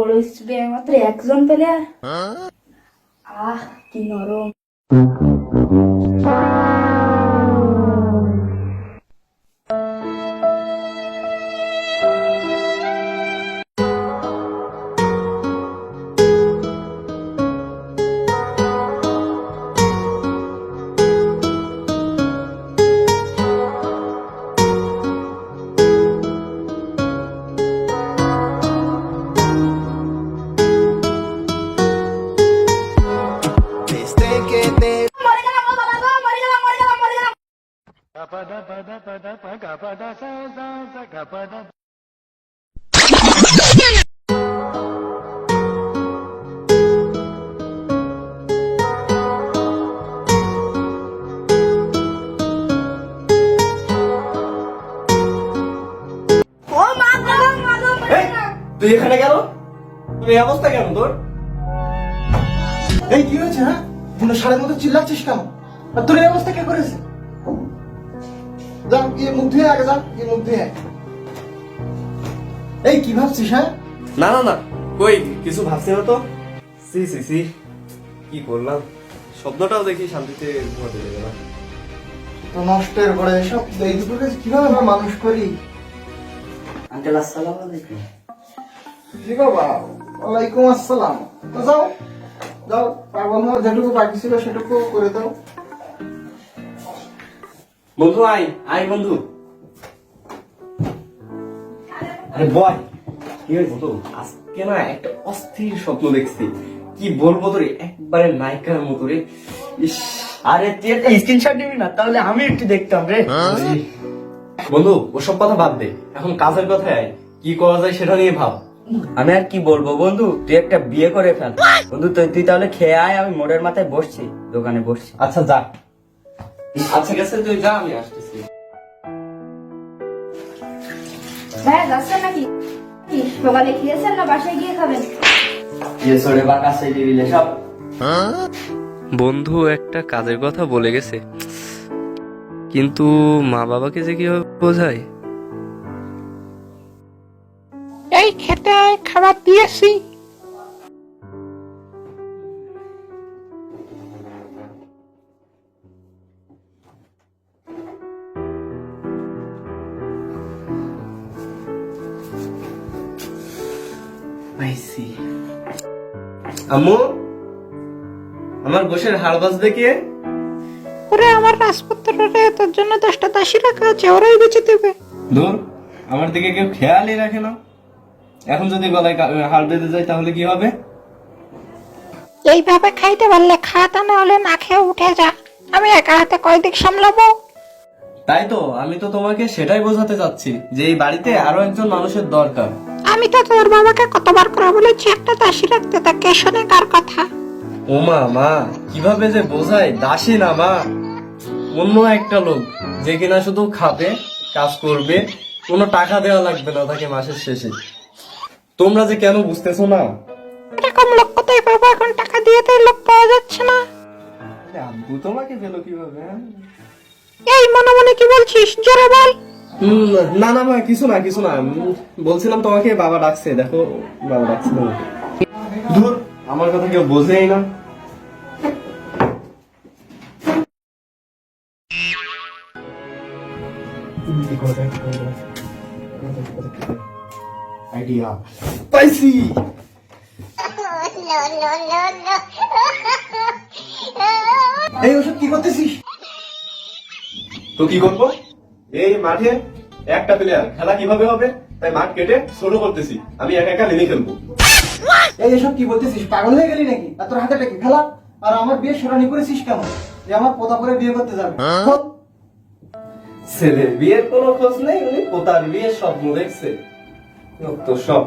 বড় স্টেডিয়ামে মাত্র একজন প্লেয়ার। কি নরম। তুই এখানে গেল? তোর এই অবস্থা কেন তোর? এই কি হয়েছে? হ্যাঁ, সারের মতো চিল্লাচ্ছিস কেন? আর তোর এই অবস্থা কে করেছে? যা গিয়ে মুখ ধুয়ে আগে, যা গিয়ে মুখ ধুয়ে আয়। এই কি ভাবছিস? হ্যাঁ, না না না, কই কিছু ভাবছি না তো। সি সি সি, কি করলাম? শব্দটাও দেখি শান্তিতে ঘুমাতে দেবে না। তো নষ্টের করে এসব এই দুটোকে কিভাবে আমরা মানুষ করি? আঙ্কেল আসসালামু আলাইকুম। জি বাবা, ওয়ালাইকুম আসসালাম। তো যাও যাও, পাগল হওয়ার যেটুকু বাকি ছিল সেটুকু করে দাও। বন্ধু আয় আয় বন্ধু। আরে বয়, কি হয়েছে তো? আজকে না একটা অস্থির স্বপ্ন দেখছি, কি বলবো তোরে, একবারে নায়িকার মতো রে। ইস, আরে তুই একটা স্ক্রিনশট দিবি না? তাহলে আমি একটু দেখতাম রে। বন্ধু ওসব কথা বাদ দে, এখন কাজের কথায় আয়। কি করা যায় সেটা নিয়ে ভাব। আমি আর কি বলবো বন্ধু, তুই একটা বিয়ে করে ফেল। বন্ধু তুই তাহলে খেয়ে আয়, আমি মোড়ের মাথায় বসছি, দোকানে বসছি। আচ্ছা যা, আচ্ছা গেছে, তুই যা, আমি আসতেছি। ভাইয়া যাচ্ছেন নাকি? সকালে খেয়েছেন না বাসায় গিয়ে খাবেন? ইয়ে সরে বা কাছে দিবিলে সব। বন্ধু একটা কাজের কথা বলে গেছে, কিন্তু মা বাবাকে যে কিভাবে বোঝায়। এই খেতে আয়, খাবার দিয়েছি। পাইছি। আম্মু, আমার গোশের হাড় বাজবে কে? ওরে আমার রাজপুত্ররে, তোর জন্য 10টা দাসী রাখা আছে, ওরাই বেঁচে দেবে। দূর, আমার দিকে কেউ খেয়ালই রাখে না। এখন যদি গলায় হাড় বেঁধে যায় তাহলে কি হবে? এইভাবে খাইতে পারলে খা, তা না হলে না খেয়ে উঠে যা। আমি একা হাতে কয়দিক সামলাবো? তাই তো, আমি তো তোমাকে সেটাই বোঝাতে চাচ্ছি যে এই বাড়িতে আরো একজন মানুষের দরকার। আমি তো তোর বাবাকে কতবার করে বলেছি একটা দাসী রাখতে, তা কে শোনে কার কথা? ওমা মা, কিভাবে যে বোঝায়, দাসী না মা, অন্য একটা লোক যে কিনা শুধু খাবে, কাজ করবে, কোনো টাকা দেওয়া লাগবে না তাকে মাসের শেষে। তোমরা যে কেন বুঝতেছো না? এরকম লোক কোথায় পাবো? এখন টাকা দিয়ে তো এই লোক পাওয়া যাচ্ছে না। আব্বু তোমাকে পেলো কিভাবে? এই মনে মনে কি বলছিস, জোরে বল। না না মা, কিছু না কিছু না, বলছিলাম তোমাকে বাবা ডাকছে, দেখো বাবা ডাকছে তোমাকে। ধুর, আমার কথা কেউ বোঝেই না। আইডিয়া পাইছি। এই ওসব কি করতেছিস? তো কি করবো, এই মাঠে একটা প্লেয়ার, খেলা কিভাবে হবে তাই মাঠ কেটে ছোট করতেছি, আমি একা একা নেমে খেলবো। এই এসব কি বলতেছিস? পাগল হয়ে গেলি নাকি? আর তোর হাতে কি খেলা? আর আমার বিয়ে সোরানি করেছিস কেন? যে আমার পোতা করে বিয়ে করতে যাবে? ছেলের বিয়ের কোনো খোঁজ নেই, উনি পোতার বিয়ের স্বপ্ন দেখছে। তো সব